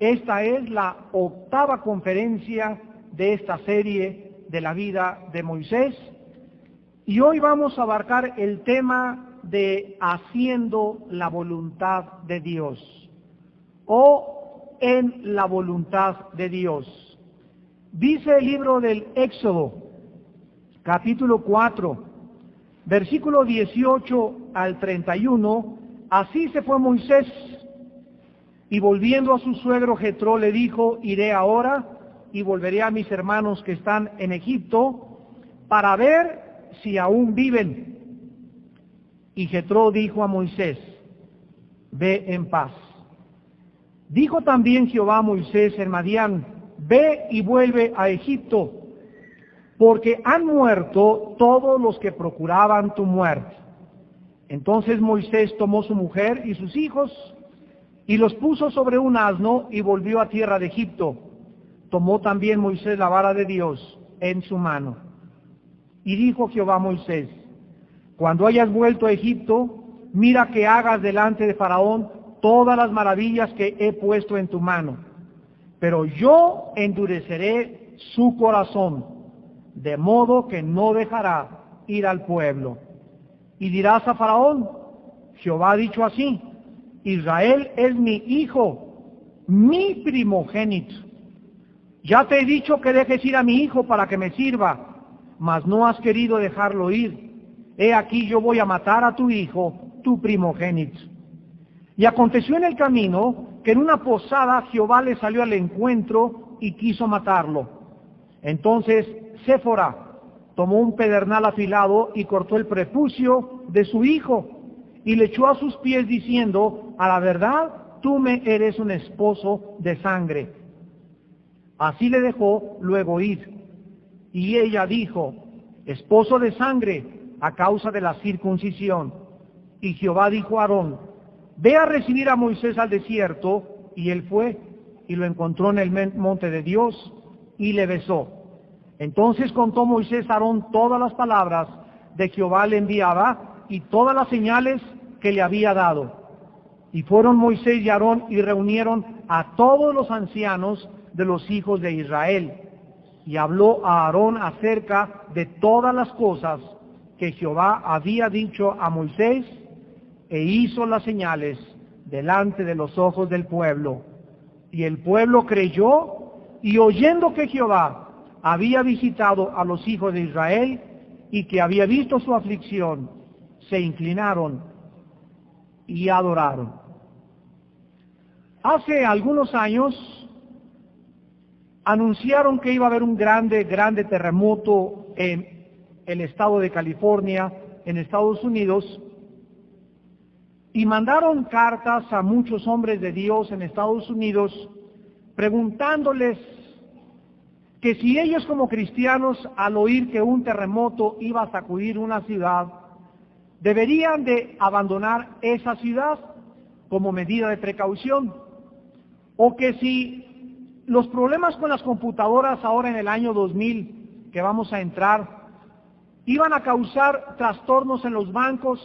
Esta es la 8ª conferencia de esta serie de la vida de Moisés, y hoy vamos a abarcar el tema de haciendo la voluntad de Dios, o en la voluntad de Dios. Dice el libro del Éxodo, capítulo 4, versículo 18 al 31, así se fue Moisés, y volviendo a su suegro Jetro le dijo, iré ahora y volveré a mis hermanos que están en Egipto para ver si aún viven. Y Jetro dijo a Moisés, ve en paz. Dijo también Jehová a Moisés en Madián, ve y vuelve a Egipto, porque han muerto todos los que procuraban tu muerte. Entonces Moisés tomó su mujer y sus hijos, y los puso sobre un asno, y volvió a tierra de Egipto. Tomó también Moisés la vara de Dios en su mano. Y dijo Jehová a Moisés, cuando hayas vuelto a Egipto, mira que hagas delante de Faraón todas las maravillas que he puesto en tu mano. Pero yo endureceré su corazón, de modo que no dejará ir al pueblo. Y dirás a Faraón, Jehová ha dicho así, Israel es mi hijo, mi primogénito. Ya te he dicho que dejes ir a mi hijo para que me sirva, mas no has querido dejarlo ir. He aquí yo voy a matar a tu hijo, tu primogénito. Y aconteció en el camino que en una posada Jehová le salió al encuentro y quiso matarlo. Entonces Séfora tomó un pedernal afilado y cortó el prepucio de su hijo y le echó a sus pies diciendo, a la verdad, tú me eres un esposo de sangre. Así le dejó luego ir. Y ella dijo, esposo de sangre, a causa de la circuncisión. Y Jehová dijo a Aarón, ve a recibir a Moisés al desierto. Y él fue, y lo encontró en el monte de Dios, y le besó. Entonces contó Moisés a Aarón todas las palabras de Jehová le enviaba, y todas las señales que le había dado. Y fueron Moisés y Aarón y reunieron a todos los ancianos de los hijos de Israel. Y habló a Aarón acerca de todas las cosas que Jehová había dicho a Moisés, e hizo las señales delante de los ojos del pueblo. Y el pueblo creyó, y oyendo que Jehová había visitado a los hijos de Israel, y que había visto su aflicción, se inclinaron y adoraron. Hace algunos años anunciaron que iba a haber un grande terremoto en el estado de California, en Estados Unidos, y mandaron cartas a muchos hombres de Dios en Estados Unidos preguntándoles que si ellos como cristianos, al oír que un terremoto iba a sacudir una ciudad, deberían de abandonar esa ciudad como medida de precaución, o que si los problemas con las computadoras ahora en el año 2000 que vamos a entrar iban a causar trastornos en los bancos,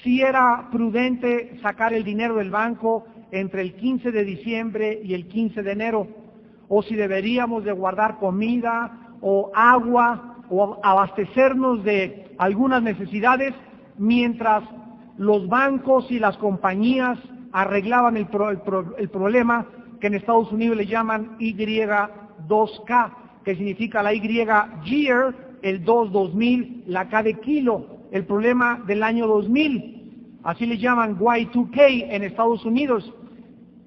si era prudente sacar el dinero del banco entre el 15 de diciembre y el 15 de enero, o si deberíamos de guardar comida o agua o abastecernos de algunas necesidades mientras los bancos y las compañías arreglaban el problema que en Estados Unidos le llaman Y2K, que significa la Y year, el 2000, la K de kilo, el problema del año 2000, así le llaman Y2K en Estados Unidos.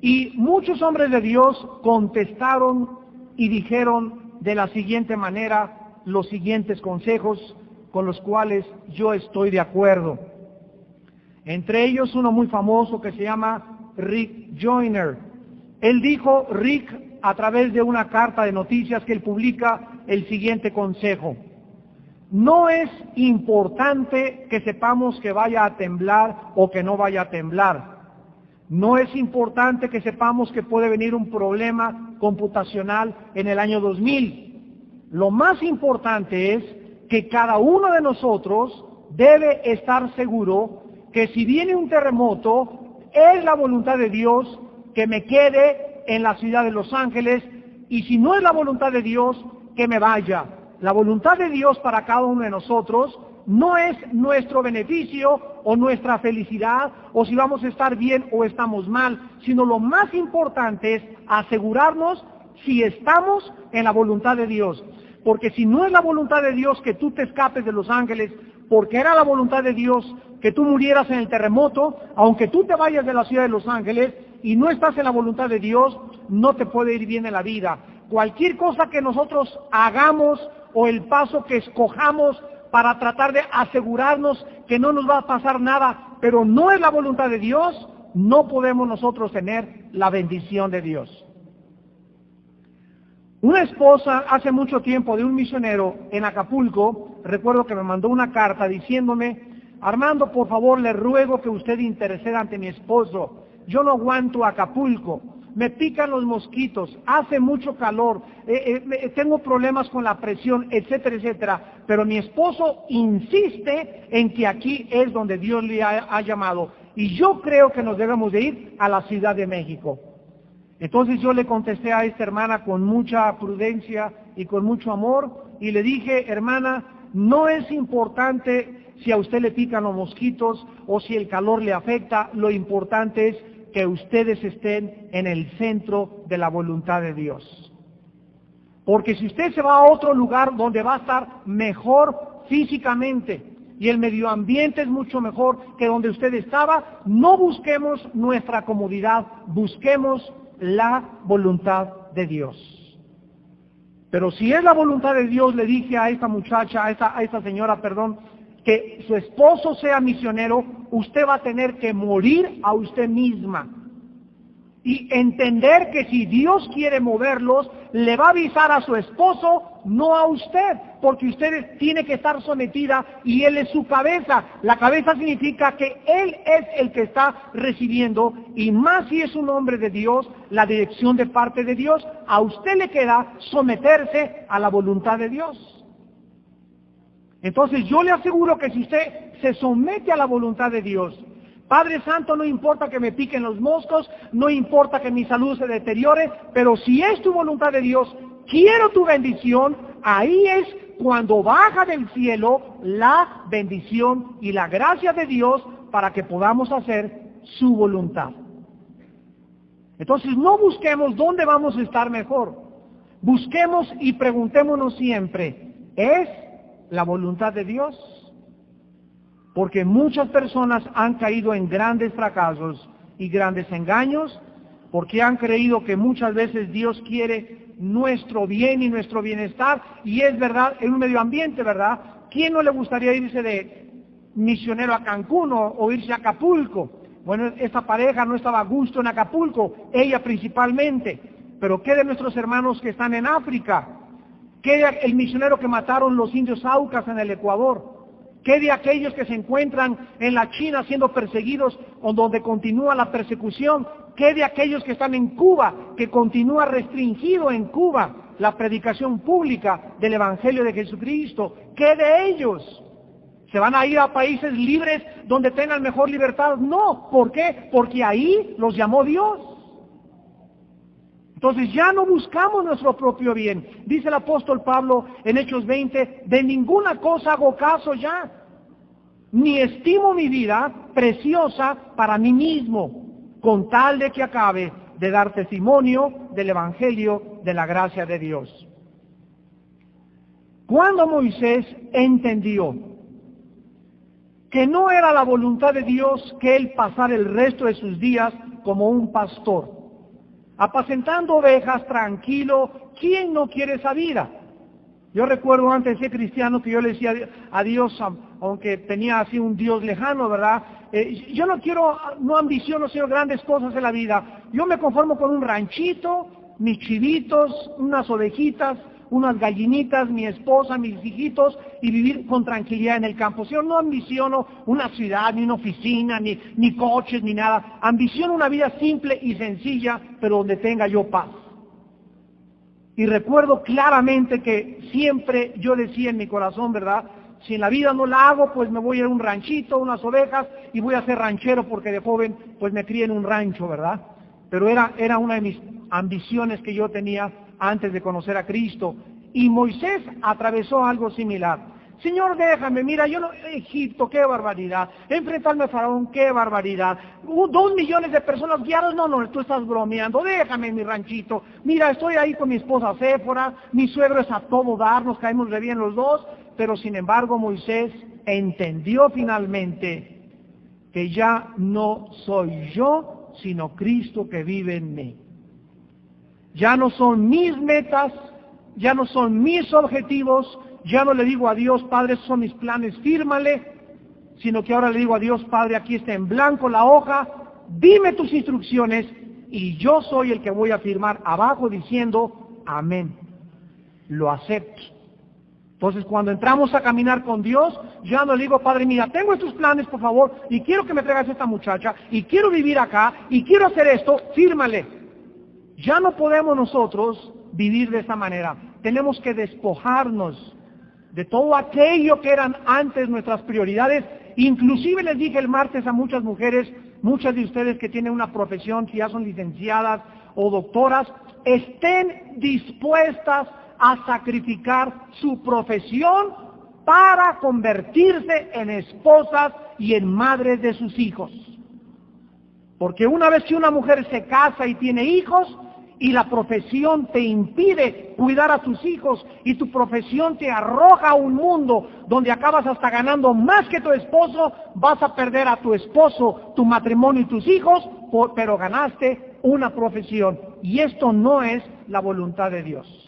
Y muchos hombres de Dios contestaron y dijeron de la siguiente manera los siguientes consejos con los cuales yo estoy de acuerdo. Entre ellos uno muy famoso que se llama Rick Joyner. Él dijo, Rick, a través de una carta de noticias que él publica, el siguiente consejo: no es importante que sepamos que vaya a temblar o que no vaya a temblar. No es importante que sepamos que puede venir un problema computacional en el año 2000. Lo más importante es que cada uno de nosotros debe estar seguro que si viene un terremoto, es la voluntad de Dios que me quede en la ciudad de Los Ángeles, y si no es la voluntad de Dios, que me vaya. La voluntad de Dios para cada uno de nosotros no es nuestro beneficio o nuestra felicidad, o si vamos a estar bien o estamos mal, sino lo más importante es asegurarnos si estamos en la voluntad de Dios. Porque si no es la voluntad de Dios que tú te escapes de Los Ángeles, porque era la voluntad de Dios que tú murieras en el terremoto, aunque tú te vayas de la ciudad de Los Ángeles y no estás en la voluntad de Dios, no te puede ir bien en la vida. Cualquier cosa que nosotros hagamos o el paso que escojamos para tratar de asegurarnos que no nos va a pasar nada, pero no es la voluntad de Dios, no podemos nosotros tener la bendición de Dios. Una esposa hace mucho tiempo de un misionero en Acapulco, recuerdo que me mandó una carta diciéndome: Armando, por favor, le ruego que usted interceda ante mi esposo. Yo no aguanto Acapulco, me pican los mosquitos, hace mucho calor, tengo problemas con la presión, etcétera, etcétera. Pero mi esposo insiste en que aquí es donde Dios le ha llamado. Y yo creo que nos debemos de ir a la Ciudad de México. Entonces yo le contesté a esta hermana con mucha prudencia y con mucho amor, y le dije: hermana, no es importante si a usted le pican los mosquitos o si el calor le afecta, lo importante es que ustedes estén en el centro de la voluntad de Dios. Porque si usted se va a otro lugar donde va a estar mejor físicamente y el medio ambiente es mucho mejor que donde usted estaba, no busquemos nuestra comodidad, busquemos la voluntad de Dios. Pero si es la voluntad de Dios, le dije a esta muchacha, a esta señora, que su esposo sea misionero, usted va a tener que morir a usted misma y entender que si Dios quiere moverlos, le va a avisar a su esposo, no a usted, porque usted tiene que estar sometida y él es su cabeza. La cabeza significa que él es el que está recibiendo, y más si es un hombre de Dios, la dirección de parte de Dios. A usted le queda someterse a la voluntad de Dios. Entonces yo le aseguro que si usted se somete a la voluntad de Dios, Padre Santo, no importa que me piquen los moscos, no importa que mi salud se deteriore, pero si es tu voluntad de Dios, quiero tu bendición, ahí es cuando baja del cielo la bendición y la gracia de Dios para que podamos hacer su voluntad. Entonces no busquemos dónde vamos a estar mejor, busquemos y preguntémonos siempre: ¿es la voluntad de Dios? Porque muchas personas han caído en grandes fracasos y grandes engaños, porque han creído que muchas veces Dios quiere nuestro bien y nuestro bienestar, y es verdad, en un medio ambiente, ¿verdad? ¿Quién no le gustaría irse de misionero a Cancún o irse a Acapulco? Bueno, esta pareja no estaba a gusto en Acapulco, ella principalmente, pero ¿qué de nuestros hermanos que están en África? ¿Qué de el misionero que mataron los indios Aucas en el Ecuador? ¿Qué de aquellos que se encuentran en la China siendo perseguidos o donde continúa la persecución? ¿Qué de aquellos que están en Cuba, que continúa restringido en Cuba la predicación pública del Evangelio de Jesucristo? ¿Qué de ellos? ¿Se van a ir a países libres donde tengan mejor libertad? No. ¿Por qué? Porque ahí los llamó Dios. Entonces ya no buscamos nuestro propio bien. Dice el apóstol Pablo en Hechos 20, de ninguna cosa hago caso ya, ni estimo mi vida preciosa para mí mismo, con tal de que acabe de dar testimonio del Evangelio de la gracia de Dios. Cuando Moisés entendió que no era la voluntad de Dios que él pasara el resto de sus días como un pastor, apacentando ovejas, tranquilo, ¿quién no quiere esa vida? Yo recuerdo antes de ser cristiano que yo le decía a Dios, aunque tenía así un Dios lejano, ¿verdad? Yo no ambiciono ser grandes cosas en la vida. Yo me conformo con un ranchito, mis chivitos, unas ovejitas, unas gallinitas, mi esposa, mis hijitos, y vivir con tranquilidad en el campo. Yo no ambiciono una ciudad, ni una oficina, ni coches, ni nada. Ambiciono una vida simple y sencilla, pero donde tenga yo paz. Y recuerdo claramente que siempre yo decía en mi corazón, ¿verdad? Si en la vida no la hago, pues me voy a ir a un ranchito, unas ovejas, y voy a ser ranchero porque de joven pues me crié en un rancho, ¿verdad? Pero era una de mis ambiciones que yo tenía antes de conocer a Cristo. Y Moisés atravesó algo similar. Señor, déjame, mira, yo no, Egipto, qué barbaridad, enfrentarme a Faraón, qué barbaridad, 2 millones de personas guiadas, no, tú estás bromeando, déjame en mi ranchito, mira, estoy ahí con mi esposa Séfora, mi suegro es a todo dar, nos caemos de bien los dos, pero sin embargo Moisés entendió finalmente que ya no soy yo, sino Cristo que vive en mí. Ya no son mis metas, ya no son mis objetivos, ya no le digo a Dios, Padre, esos son mis planes, fírmale, sino que ahora le digo a Dios, Padre, aquí está en blanco la hoja, dime tus instrucciones y yo soy el que voy a firmar abajo diciendo, amén, lo acepto. Entonces, cuando entramos a caminar con Dios, ya no le digo, Padre, mira, tengo estos planes, por favor, y quiero que me traigas esta muchacha, y quiero vivir acá, y quiero hacer esto, fírmale. Ya no podemos nosotros vivir de esta manera. Tenemos que despojarnos de todo aquello que eran antes nuestras prioridades. Inclusive les dije el martes a muchas mujeres, muchas de ustedes que tienen una profesión, que ya son licenciadas o doctoras, estén dispuestas a sacrificar su profesión para convertirse en esposas y en madres de sus hijos. Porque una vez que una mujer se casa y tiene hijos, y la profesión te impide cuidar a tus hijos, y tu profesión te arroja a un mundo donde acabas hasta ganando más que tu esposo, vas a perder a tu esposo, tu matrimonio y tus hijos, pero ganaste una profesión. Y esto no es la voluntad de Dios.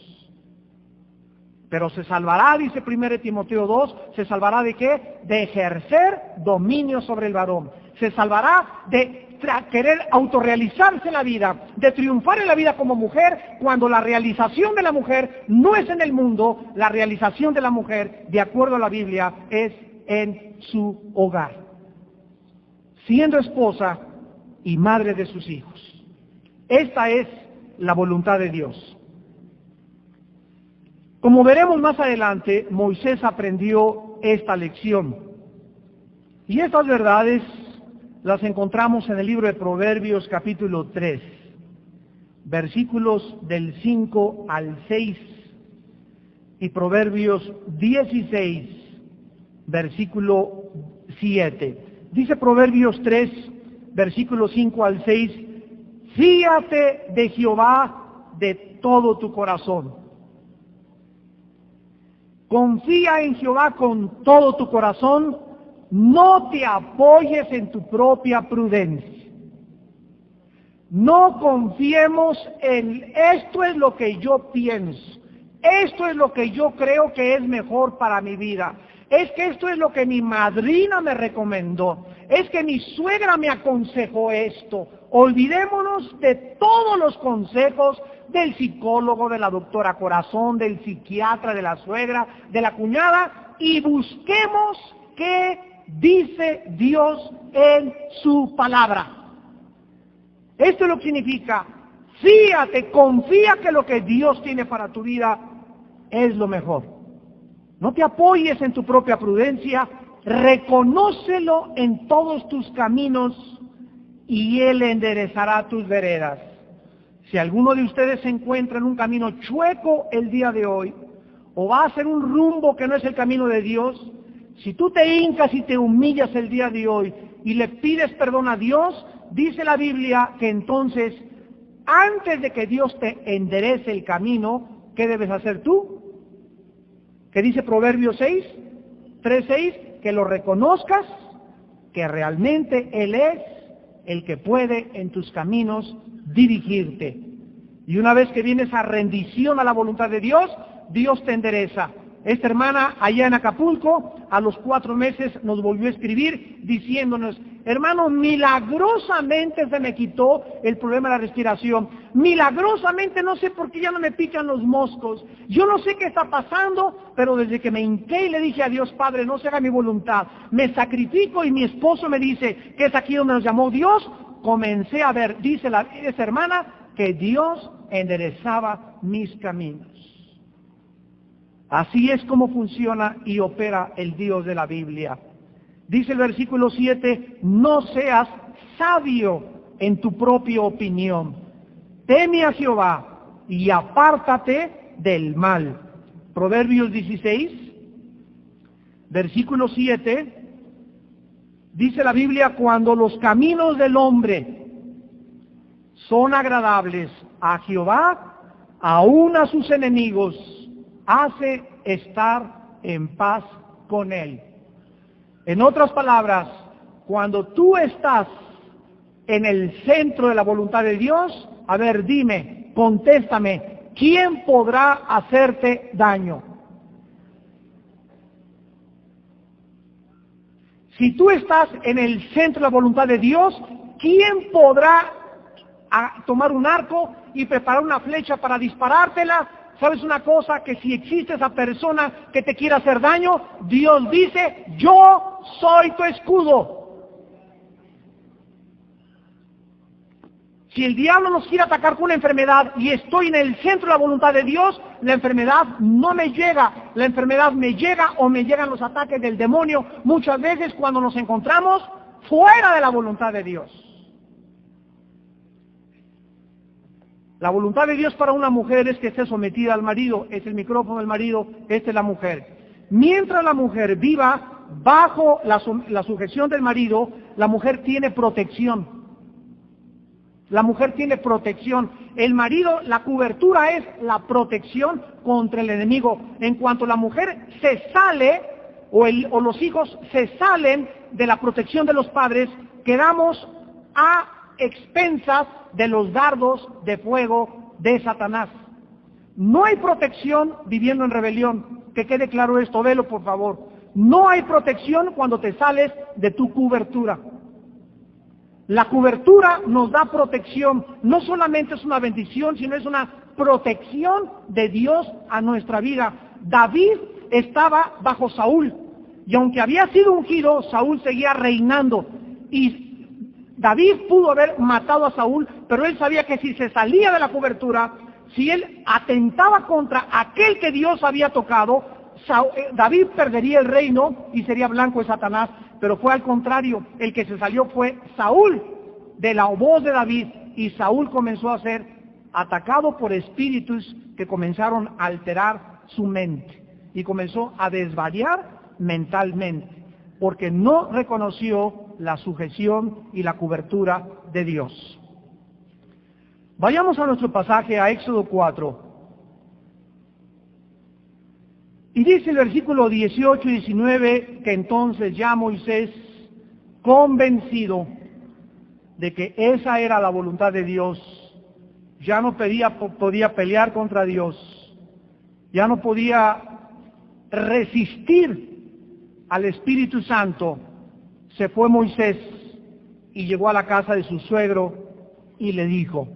Pero se salvará, dice 1 Timoteo 2, ¿se salvará de qué? De ejercer dominio sobre el varón. Se salvará de querer autorrealizarse en la vida, de triunfar en la vida como mujer, cuando la realización de la mujer no es en el mundo, la realización de la mujer, de acuerdo a la Biblia, es en su hogar, siendo esposa y madre de sus hijos. Esta es la voluntad de Dios. Como veremos más adelante, Moisés aprendió esta lección. Y estas verdades las encontramos en el libro de Proverbios capítulo 3, versículos del 5 al 6, y Proverbios 16, versículo 7. Dice Proverbios 3, versículos 5 al 6, fíate de Jehová de todo tu corazón. Confía en Jehová con todo tu corazón. No te apoyes en tu propia prudencia. No confiemos en esto es lo que yo pienso, esto es lo que yo creo que es mejor para mi vida, es que esto es lo que mi madrina me recomendó, es que mi suegra me aconsejó esto. Olvidémonos de todos los consejos del psicólogo, de la doctora corazón, del psiquiatra, de la suegra, de la cuñada, y busquemos qué dice Dios en su palabra. Esto es lo que significa, fíate, confía que lo que Dios tiene para tu vida es lo mejor. No te apoyes en tu propia prudencia, reconócelo en todos tus caminos y Él enderezará tus veredas. Si alguno de ustedes se encuentra en un camino chueco el día de hoy, o va a hacer un rumbo que no es el camino de Dios, si tú te hincas y te humillas el día de hoy y le pides perdón a Dios, dice la Biblia que entonces, antes de que Dios te enderece el camino, ¿qué debes hacer tú? ¿Qué dice Proverbios 3:6? Que lo reconozcas, que realmente Él es el que puede en tus caminos dirigirte. Y una vez que vienes a rendición a la voluntad de Dios, Dios te endereza. Esta hermana allá en Acapulco, a los 4 meses nos volvió a escribir diciéndonos, hermano, milagrosamente se me quitó el problema de la respiración. Milagrosamente, no sé por qué ya no me pican los moscos. Yo no sé qué está pasando, pero desde que me hinqué y le dije a Dios, Padre, no se haga mi voluntad, me sacrifico y mi esposo me dice que es aquí donde nos llamó Dios, comencé a ver, dice esa hermana, que Dios enderezaba mis caminos. Así es como funciona y opera el Dios de la Biblia. Dice el versículo 7, no seas sabio en tu propia opinión. teme a Jehová y apártate del mal. Proverbios 16, versículo 7, dice la Biblia: cuando los caminos del hombre son agradables a Jehová, aun a sus enemigos hace estar en paz con él. En otras palabras, cuando tú estás en el centro de la voluntad de Dios, a ver, dime, contéstame, ¿quién podrá hacerte daño? Si tú estás en el centro de la voluntad de Dios, ¿quién podrá tomar un arco y preparar una flecha para disparártela? ¿Sabes una cosa? Que si existe esa persona que te quiera hacer daño, Dios dice: yo soy tu escudo. Si el diablo nos quiere atacar con una enfermedad y estoy en el centro de la voluntad de Dios, la enfermedad no me llega. La enfermedad me llega, o me llegan los ataques del demonio muchas veces cuando nos encontramos fuera de la voluntad de Dios. La voluntad de Dios para una mujer es que esté sometida al marido. Es el micrófono del marido, esta es la mujer. Mientras la mujer viva bajo la sujeción del marido, la mujer tiene protección. La mujer tiene protección. El marido, la cobertura es la protección contra el enemigo. En cuanto la mujer se sale, o los hijos se salen de la protección de los padres, quedamos a expensas de los dardos de fuego de Satanás. No hay protección viviendo en rebelión. Que quede claro esto, velo por favor. No hay protección cuando te sales de tu cobertura. La cobertura nos da protección. No solamente es una bendición, sino es una protección de Dios a nuestra vida. David estaba bajo Saúl, y aunque había sido ungido, Saúl seguía reinando. Y David pudo haber matado a Saúl, pero él sabía que si se salía de la cobertura, si él atentaba contra aquel que Dios había tocado, David perdería el reino y sería blanco de Satanás. Pero fue al contrario, el que se salió fue Saúl de la voz de David, y Saúl comenzó a ser atacado por espíritus que comenzaron a alterar su mente y comenzó a desvariar mentalmente, porque no reconoció la sujeción y la cobertura de Dios. Vayamos a nuestro pasaje, a Éxodo 4. Y dice el versículo 18 y 19 que entonces ya Moisés, convencido de que esa era la voluntad de Dios, ya no podía pelear contra Dios, ya no podía resistir al Espíritu Santo, se fue Moisés y llegó a la casa de su suegro y le dijo: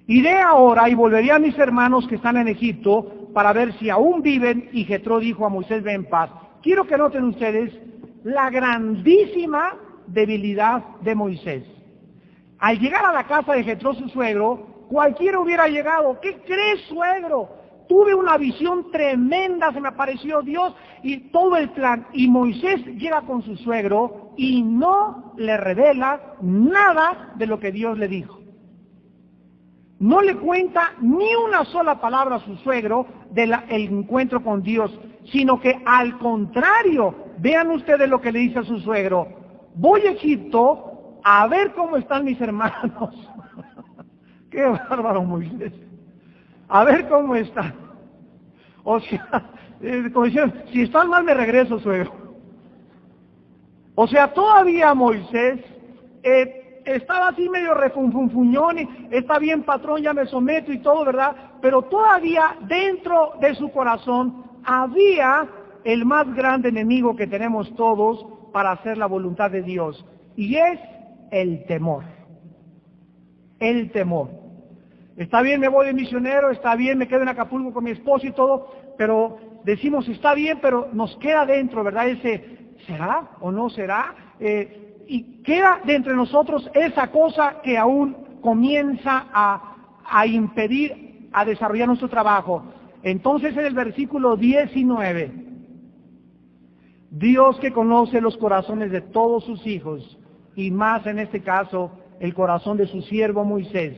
iré ahora y volveré a mis hermanos que están en Egipto para ver si aún viven. Y Jetro dijo a Moisés: ve en paz. Quiero que noten ustedes la grandísima debilidad de Moisés. Al llegar a la casa de Jetro, su suegro, cualquiera hubiera llegado. ¿Qué crees, suegro? Tuve una visión tremenda, se me apareció Dios y todo el plan. Y Moisés llega con su suegro y no le revela nada de lo que Dios le dijo. No le cuenta ni una sola palabra a su suegro del encuentro con Dios, sino que al contrario, vean ustedes lo que le dice a su suegro: voy a Egipto a ver cómo están mis hermanos. Qué bárbaro Moisés. A ver cómo están. O sea, como dicen, si están mal me regreso, suegro. O sea, todavía Moisés estaba así medio refunfuñón y está bien, patrón, ya me someto y todo, ¿verdad? Pero todavía dentro de su corazón había el más grande enemigo que tenemos todos para hacer la voluntad de Dios, y es el temor. El temor. Está bien, me voy de misionero, está bien, me quedo en Acapulco con mi esposo y todo, pero decimos, está bien, pero nos queda dentro, ¿verdad? Ese, ¿será o no será? Y queda de entre nosotros esa cosa que aún comienza a impedir a desarrollar nuestro trabajo. Entonces, en el versículo 19, Dios, que conoce los corazones de todos sus hijos, y más en este caso el corazón de su siervo Moisés,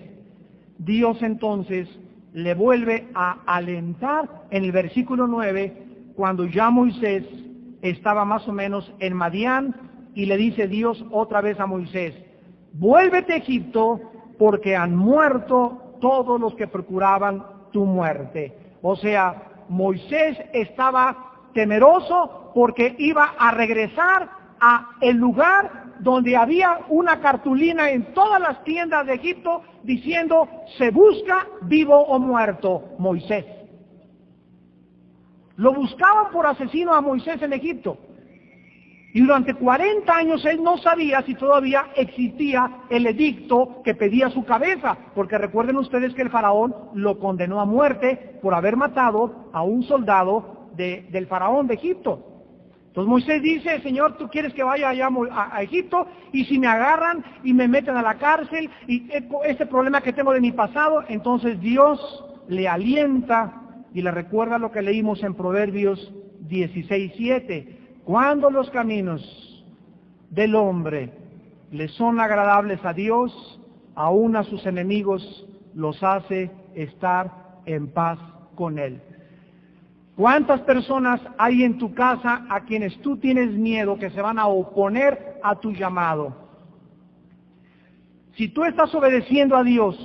Dios entonces le vuelve a alentar en el versículo 9, cuando ya Moisés estaba más o menos en Madián, y le dice Dios otra vez a Moisés: vuélvete a Egipto, porque han muerto todos los que procuraban tu muerte. O sea, Moisés estaba temeroso porque iba a regresar a el lugar donde había una cartulina en todas las tiendas de Egipto diciendo: se busca vivo o muerto Moisés. Lo buscaban por asesino a Moisés en Egipto. Y durante 40 años él no sabía si todavía existía el edicto que pedía su cabeza, porque recuerden ustedes que el faraón lo condenó a muerte por haber matado a un soldado del faraón de Egipto. Entonces Moisés dice: Señor, tú quieres que vaya allá a Egipto, y si me agarran y me meten a la cárcel, y este problema que tengo de mi pasado. Entonces Dios le alienta y le recuerda lo que leímos en Proverbios 16:7. Cuando los caminos del hombre le son agradables a Dios, aún a sus enemigos los hace estar en paz con Él. ¿Cuántas personas hay en tu casa a quienes tú tienes miedo que se van a oponer a tu llamado? Si tú estás obedeciendo a Dios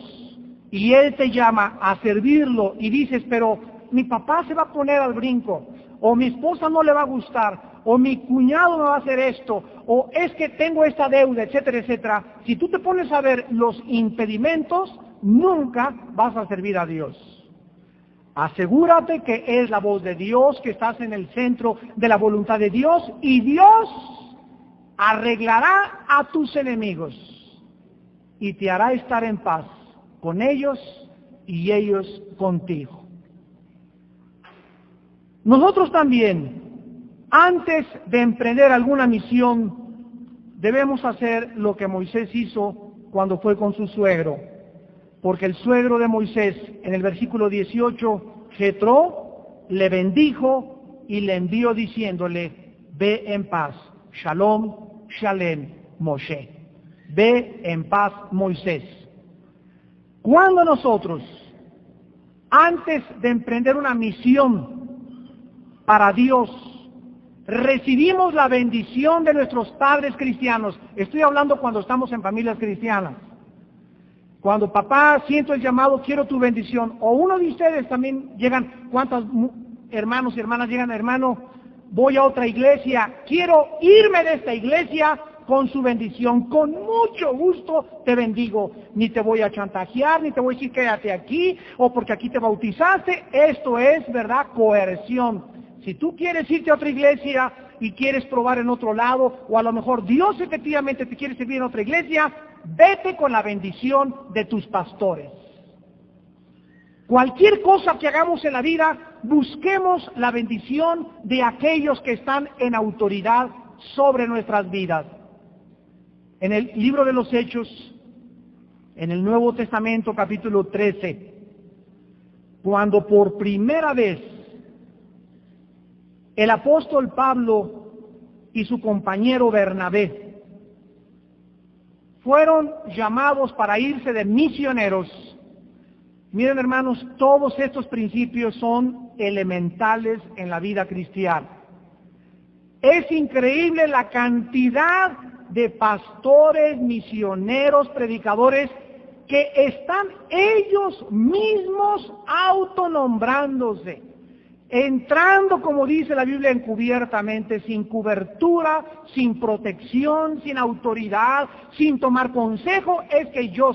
y Él te llama a servirlo y dices: pero mi papá se va a poner al brinco, o mi esposa no le va a gustar, o mi cuñado me va a hacer esto, o es que tengo esta deuda, etcétera, etcétera. Si tú te pones a ver los impedimentos, nunca vas a servir a Dios. Asegúrate que es la voz de Dios, que estás en el centro de la voluntad de Dios, y Dios arreglará a tus enemigos y te hará estar en paz con ellos y ellos contigo. Nosotros también, antes de emprender alguna misión, debemos hacer lo que Moisés hizo cuando fue con su suegro. Porque el suegro de Moisés, en el versículo 18, Jetro, le bendijo y le envió diciéndole: ve en paz, Shalom, Shalem, Moshe. Ve en paz, Moisés. Cuando nosotros, antes de emprender una misión para Dios, recibimos la bendición de nuestros padres cristianos, estoy hablando cuando estamos en familias cristianas, cuando papá, siento el llamado, quiero tu bendición, o uno de ustedes también llegan, ¿cuántos hermanos y hermanas llegan? Hermano, voy a otra iglesia, quiero irme de esta iglesia con su bendición, con mucho gusto te bendigo, ni te voy a chantajear, ni te voy a decir quédate aquí, o porque aquí te bautizaste. Esto es, ¿verdad?, coerción. Si tú quieres irte a otra iglesia y quieres probar en otro lado, o a lo mejor Dios efectivamente te quiere servir en otra iglesia, vete con la bendición de tus pastores. Cualquier cosa que hagamos en la vida, busquemos la bendición de aquellos que están en autoridad sobre nuestras vidas. En el libro de los Hechos, en el Nuevo Testamento, capítulo 13, cuando por primera vez el apóstol Pablo y su compañero Bernabé fueron llamados para irse de misioneros. Miren, hermanos, todos estos principios son elementales en la vida cristiana. Es increíble la cantidad de pastores, misioneros, predicadores que están ellos mismos autonombrándose, entrando, como dice la Biblia, encubiertamente, sin cobertura, sin protección, sin autoridad, sin tomar consejo. Es que yo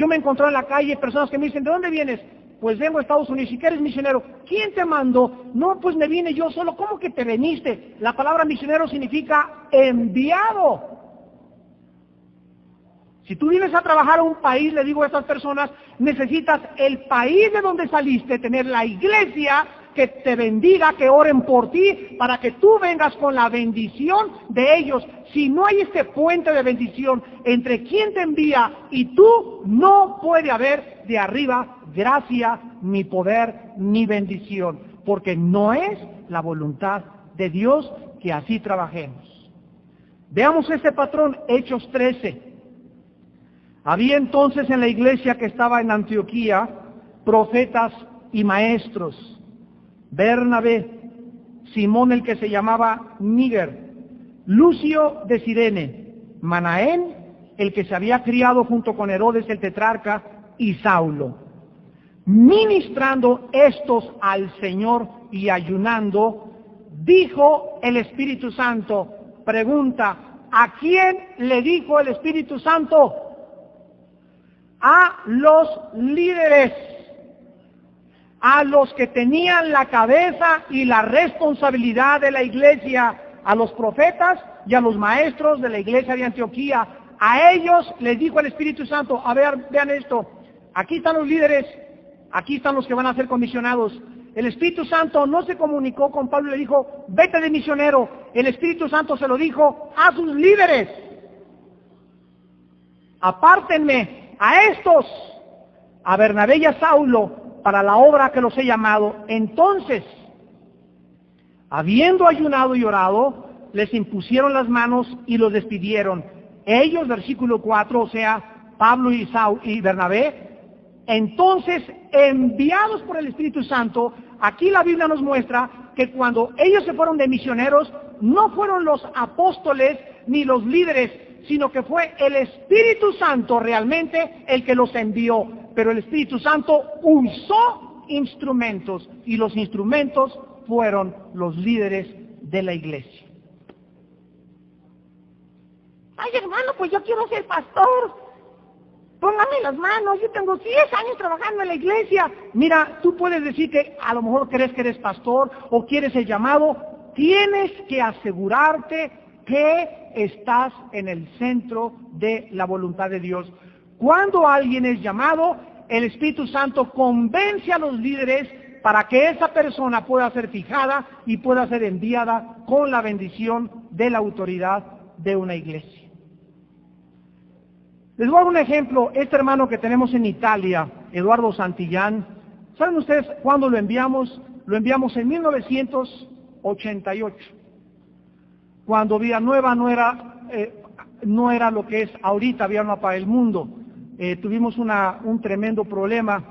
me encontré en la calle personas que me dicen: ¿de dónde vienes? Pues vengo a Estados Unidos. ¿Y qué eres misionero? ¿Quién te mandó? No, pues me vine yo solo. ¿Cómo que te veniste? La palabra misionero significa enviado. Si tú vienes a trabajar a un país, le digo a estas personas, necesitas el país de donde saliste, tener la iglesia que te bendiga, que oren por ti, para que tú vengas con la bendición de ellos. Si no hay este puente de bendición entre quien te envía y tú, no puede haber de arriba gracia, ni poder, ni bendición, porque no es la voluntad de Dios que así trabajemos. Veamos este patrón, Hechos 13. Había entonces en la iglesia que estaba en Antioquía profetas y maestros: Bernabé, Simón el que se llamaba Níger, Lucio de Cirene, Manaén, el que se había criado junto con Herodes el tetrarca, y Saulo. Ministrando estos al Señor y ayunando, dijo el Espíritu Santo. Pregunta: ¿a quién le dijo el Espíritu Santo? A los líderes, a los que tenían la cabeza y la responsabilidad de la iglesia, a los profetas y a los maestros de la iglesia de Antioquía. A ellos les dijo el Espíritu Santo: a ver, vean esto, aquí están los líderes, aquí están los que van a ser comisionados. El Espíritu Santo no se comunicó con Pablo y le dijo: vete de misionero. El Espíritu Santo se lo dijo a sus líderes: apártenme a estos, a Bernabé y a Saulo, para la obra que los he llamado. Entonces, habiendo ayunado y orado, les impusieron las manos y los despidieron. Ellos, versículo 4, o sea, Pablo y Bernabé, entonces, enviados por el Espíritu Santo, aquí la Biblia nos muestra que cuando ellos se fueron de misioneros, no fueron los apóstoles ni los líderes, sino que fue el Espíritu Santo realmente el que los envió. Pero el Espíritu Santo usó instrumentos, y los instrumentos fueron los líderes de la iglesia. Ay, hermano, pues yo quiero ser pastor. Póngame las manos, yo tengo 10 años trabajando en la iglesia. Mira, tú puedes decir que a lo mejor crees que eres pastor o quieres el llamado. Tienes que asegurarte que estás en el centro de la voluntad de Dios. Cuando alguien es llamado, el Espíritu Santo convence a los líderes para que esa persona pueda ser fijada y pueda ser enviada con la bendición de la autoridad de una iglesia. Les voy a dar un ejemplo. Este hermano que tenemos en Italia, Eduardo Santillán, ¿saben ustedes cuándo lo enviamos? Lo enviamos en 1988, cuando Villanueva no era lo que es ahorita Villanueva para el mundo. Tuvimos un tremendo problema.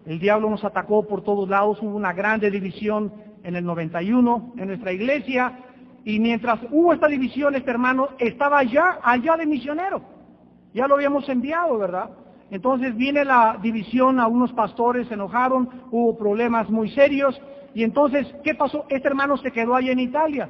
El diablo nos atacó por todos lados. Hubo una grande división en el 91 en nuestra iglesia, y mientras hubo esta división, este hermano estaba allá de misionero. Ya lo habíamos enviado, ¿verdad? Entonces viene la división, a unos pastores se enojaron, hubo problemas muy serios, y entonces, ¿qué pasó? Este hermano se quedó allá en Italia.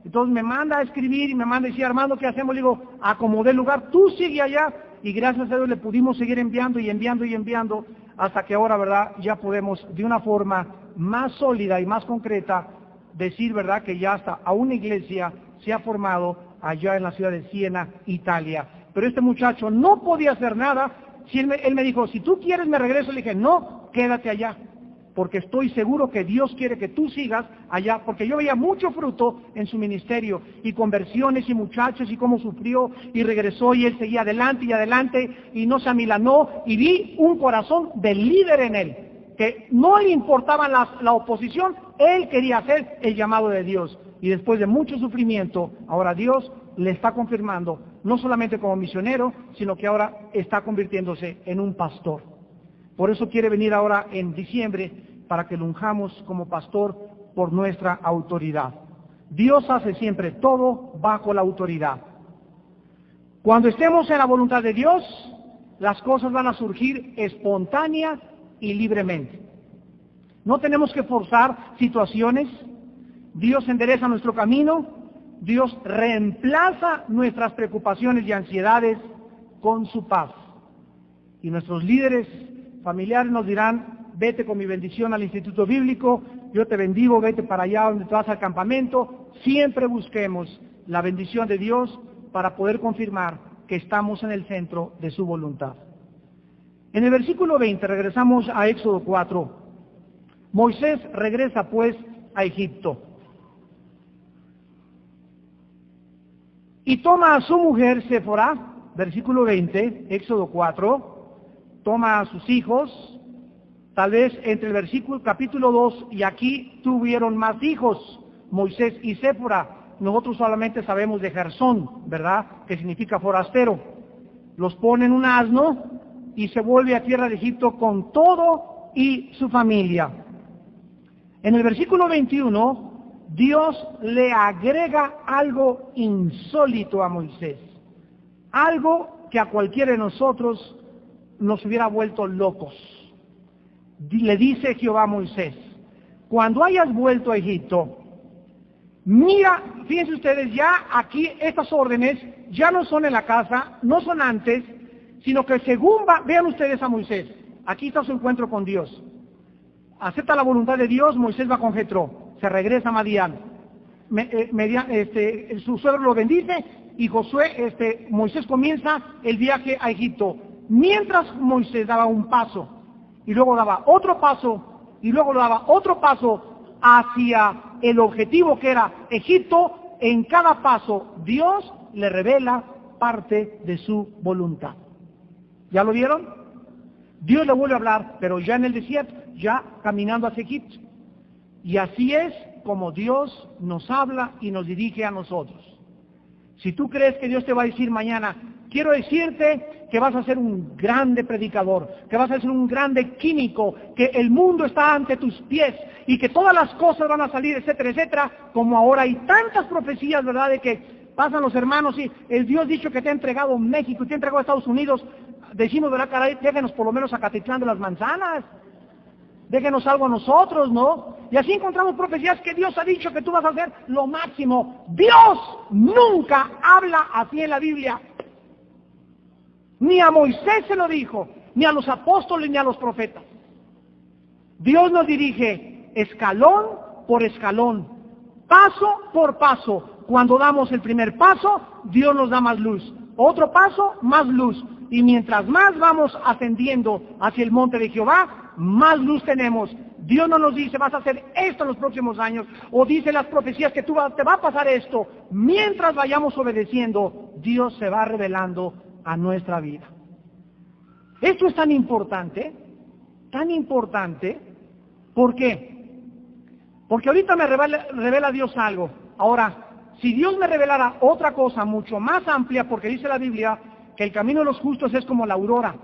Entonces me manda a escribir y me manda a decir: Armando, ¿qué hacemos? Le digo: acomodé el lugar, tú sigue allá. Y gracias a Dios le pudimos seguir enviando y enviando y enviando, hasta que ahora, ¿verdad?, ya podemos de una forma más sólida y más concreta decir, ¿verdad?, que ya hasta a una iglesia se ha formado allá en la ciudad de Siena, Italia. Pero este muchacho no podía hacer nada. Si él me dijo: si tú quieres me regreso. Le dije: no, quédate allá, porque estoy seguro que Dios quiere que tú sigas allá, porque yo veía mucho fruto en su ministerio, y conversiones y muchachos, y cómo sufrió y regresó, y él seguía adelante y adelante, y no se amilanó, y vi un corazón de líder en él, que no le importaba la oposición, él quería hacer el llamado de Dios. Y después de mucho sufrimiento, ahora Dios le está confirmando, no solamente como misionero, sino que ahora está convirtiéndose en un pastor. Por eso quiere venir ahora en diciembre, para que lo unjamos como pastor por nuestra autoridad. Dios hace siempre todo bajo la autoridad. Cuando estemos en la voluntad de Dios, las cosas van a surgir espontánea y libremente. No tenemos que forzar situaciones. Dios endereza nuestro camino. Dios reemplaza nuestras preocupaciones y ansiedades con su paz. Y nuestros líderes familiares nos dirán: vete con mi bendición al instituto bíblico, yo te bendigo, vete para allá donde te vas al campamento. Siempre busquemos la bendición de Dios para poder confirmar que estamos en el centro de su voluntad. En el versículo 20, regresamos a Éxodo 4. Moisés regresa pues a Egipto. Y toma a su mujer Séfora, versículo 20, Éxodo 4, toma a sus hijos. Tal vez entre el capítulo 2 y aquí tuvieron más hijos, Moisés y Séfora. Nosotros solamente sabemos de Gersón, ¿verdad?, que significa forastero. Los pone en un asno y se vuelve a tierra de Egipto con todo y su familia. En el versículo 21, Dios le agrega algo insólito a Moisés, algo que a cualquiera de nosotros nos hubiera vuelto locos. Le dice Jehová a Moisés: cuando hayas vuelto a Egipto, mira, fíjense ustedes, ya aquí estas órdenes ya no son en la casa, no son antes, sino que según vean ustedes a Moisés, aquí está su encuentro con Dios. Acepta la voluntad de Dios, Moisés va con Jetro, se regresa a Madián. Su suegro lo bendice y Moisés comienza el viaje a Egipto. Mientras Moisés daba un paso, y luego daba otro paso, y luego daba otro paso hacia el objetivo que era Egipto, en cada paso Dios le revela parte de su voluntad. ¿Ya lo vieron? Dios le vuelve a hablar, pero ya en el desierto, ya caminando hacia Egipto. Y así es como Dios nos habla y nos dirige a nosotros. Si tú crees que Dios te va a decir mañana, quiero decirte que vas a ser un grande predicador, que vas a ser un grande químico, que el mundo está ante tus pies y que todas las cosas van a salir, etcétera, etcétera, como ahora hay tantas profecías, ¿verdad?, de que pasan los hermanos y el Dios dicho que te ha entregado México y te ha entregado Estados Unidos, decimos, ¿verdad, caray? Déjenos por lo menos a Catitlán de las Manzanas, déjenos algo a nosotros, ¿no? Y así encontramos profecías que Dios ha dicho que tú vas a hacer lo máximo. Dios nunca habla así en la Biblia. Ni a Moisés se lo dijo, ni a los apóstoles, ni a los profetas. Dios nos dirige escalón por escalón, paso por paso. Cuando damos el primer paso, Dios nos da más luz. Otro paso, más luz. Y mientras más vamos ascendiendo hacia el monte de Jehová, más luz tenemos. Dios no nos dice, vas a hacer esto en los próximos años, o dice las profecías que te va a pasar esto. Mientras vayamos obedeciendo, Dios se va revelando a nuestra vida. Esto es tan importante, ¿por qué? Porque ahorita me revela Dios algo. Ahora, si Dios me revelara otra cosa mucho más amplia, porque dice la Biblia que el camino de los justos es como la aurora,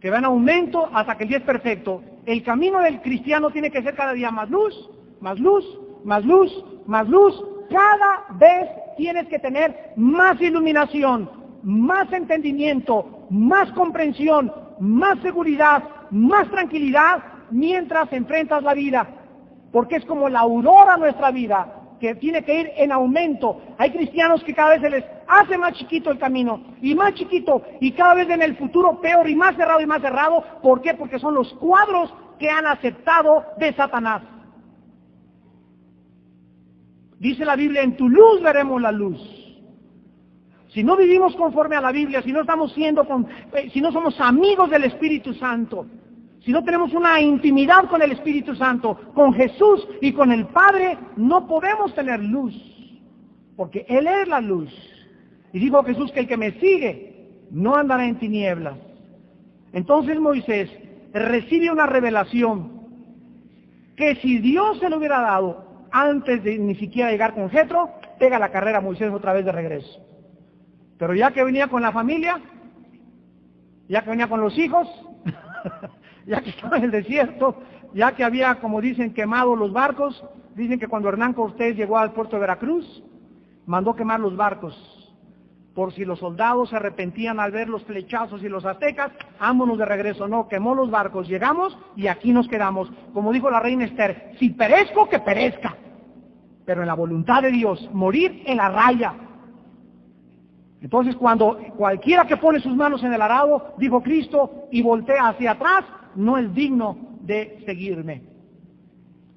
que va en aumento hasta que el día es perfecto. El camino del cristiano tiene que ser cada día más luz, más luz, más luz, más luz. Cada vez tienes que tener más iluminación, más entendimiento, más comprensión, más seguridad, más tranquilidad mientras enfrentas la vida. Porque es como la aurora nuestra vida, que tiene que ir en aumento. Hay cristianos que cada vez se les hace más chiquito el camino, y más chiquito, y cada vez en el futuro peor, y más cerrado y más cerrado. ¿Por qué? Porque son los cuadros que han aceptado de Satanás. Dice la Biblia, en tu luz veremos la luz. Si no vivimos conforme a la Biblia, si no si no somos amigos del Espíritu Santo, si no tenemos una intimidad con el Espíritu Santo, con Jesús y con el Padre, no podemos tener luz, porque Él es la luz. Y dijo Jesús que el que me sigue no andará en tinieblas. Entonces Moisés recibe una revelación que si Dios se lo hubiera dado antes de ni siquiera llegar con Jetro, pega la carrera a Moisés otra vez de regreso. Pero ya que venía con la familia, ya que venía con los hijos, ya que estaba en el desierto, ya que había, como dicen, quemado los barcos. Dicen que cuando Hernán Cortés llegó al puerto de Veracruz, mandó quemar los barcos, por si los soldados se arrepentían al ver los flechazos y los aztecas, vámonos de regreso. No, quemó los barcos, llegamos y aquí nos quedamos. Como dijo la reina Esther, si perezco, que perezca, pero en la voluntad de Dios, morir en la raya. Entonces, cuando cualquiera que pone sus manos en el arado, dijo Cristo, y voltea hacia atrás, no es digno de seguirme.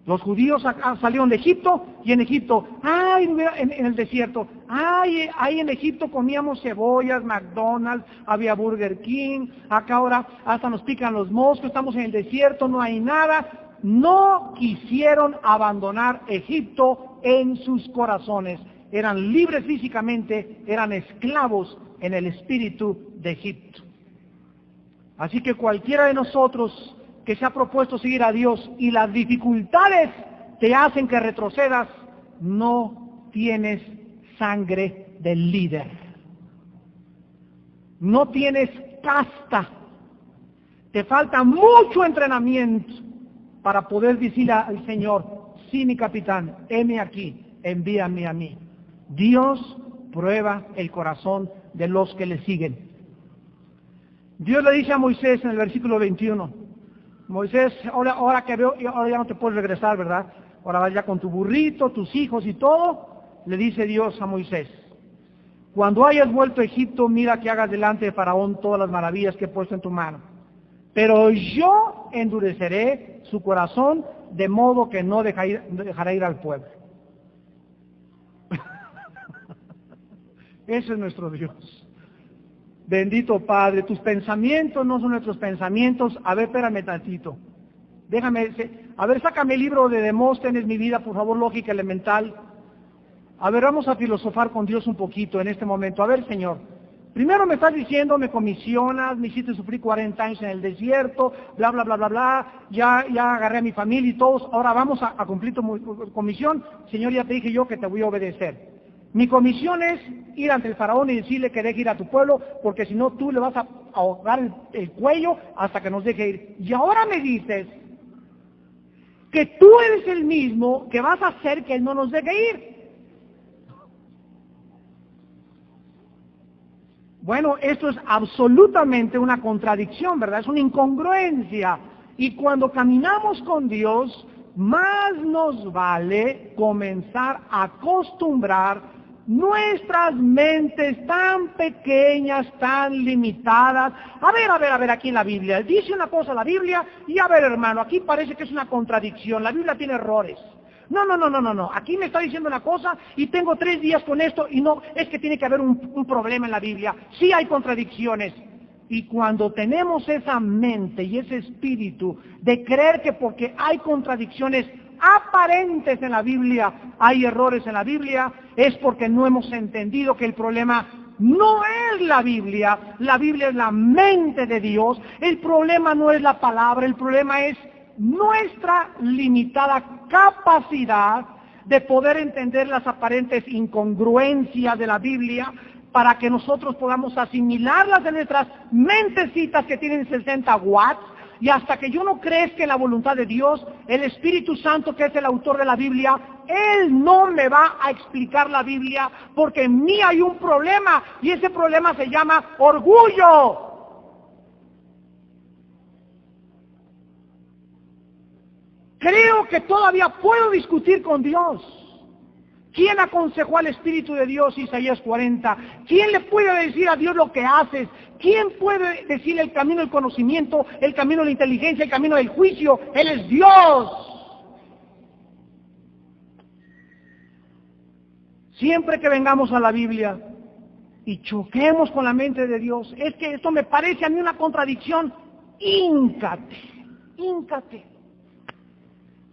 Los judíos salieron de Egipto, y en Egipto, en el desierto, ahí en Egipto comíamos cebollas, McDonald's, había Burger King, acá ahora hasta nos pican los moscos, estamos en el desierto, no hay nada. No quisieron abandonar Egipto en sus corazones. Eran libres físicamente, eran esclavos en el espíritu de Egipto. Así que cualquiera de nosotros que se ha propuesto seguir a Dios y las dificultades te hacen que retrocedas, no tienes sangre del líder. No tienes casta Te falta mucho entrenamiento para poder decirle al Señor, sí, mi capitán, heme aquí, envíame a mí. Dios prueba el corazón de los que le siguen. Dios le dice a Moisés en el versículo 21, Moisés, ahora que veo, ahora ya no te puedes regresar, ¿verdad? Ahora vas ya con tu burrito, tus hijos y todo. Le dice Dios a Moisés, cuando hayas vuelto a Egipto, mira que hagas delante de Faraón todas las maravillas que he puesto en tu mano. Pero yo endureceré su corazón, de modo que no dejará ir al pueblo. Ese es nuestro Dios. Bendito Padre, tus pensamientos no son nuestros pensamientos. A ver, espérame tantito. Sácame el libro de Demóstenes, Mi vida, por favor, lógica elemental. A ver, vamos a filosofar con Dios un poquito en este momento. A ver, Señor, primero me estás diciendo, me comisionas, me hiciste sufrir 40 años en el desierto, bla, bla, bla, bla, bla, ya agarré a mi familia y todos, ahora vamos a cumplir tu comisión. Señor, ya te dije yo que te voy a obedecer. Mi comisión es ir ante el faraón y decirle que deje ir a tu pueblo, porque si no tú le vas a ahogar el cuello hasta que nos deje ir. Y ahora me dices que tú eres el mismo que vas a hacer que él no nos deje ir. Bueno, esto es absolutamente una contradicción, ¿verdad? Es una incongruencia. Y cuando caminamos con Dios, más nos vale comenzar a acostumbrar nuestras mentes tan pequeñas, tan limitadas. A ver, aquí en la Biblia, dice una cosa la Biblia, y a ver, hermano, aquí parece que es una contradicción, la Biblia tiene errores. No, aquí me está diciendo una cosa y tengo 3 días con esto y no, es que tiene que haber un problema en la Biblia. Sí hay contradicciones. Y cuando tenemos esa mente y ese espíritu de creer que porque hay contradicciones aparentes en la Biblia, hay errores en la Biblia, es porque no hemos entendido que el problema no es la Biblia es la mente de Dios, el problema no es la palabra, el problema es nuestra limitada capacidad de poder entender las aparentes incongruencias de la Biblia para que nosotros podamos asimilarlas en nuestras mentecitas que tienen 60 watts, y hasta que yo no crezca en la voluntad de Dios, el Espíritu Santo, que es el autor de la Biblia, Él no me va a explicar la Biblia, porque en mí hay un problema, y ese problema se llama orgullo. Creo que todavía puedo discutir con Dios. ¿Quién aconsejó al Espíritu de Dios? Isaías 40. ¿Quién le puede decir a Dios lo que haces? ¿Quién puede decirle el camino del conocimiento, el camino de la inteligencia, el camino del juicio? Él es Dios. Siempre que vengamos a la Biblia y choquemos con la mente de Dios, es que esto me parece a mí una contradicción. Híncate.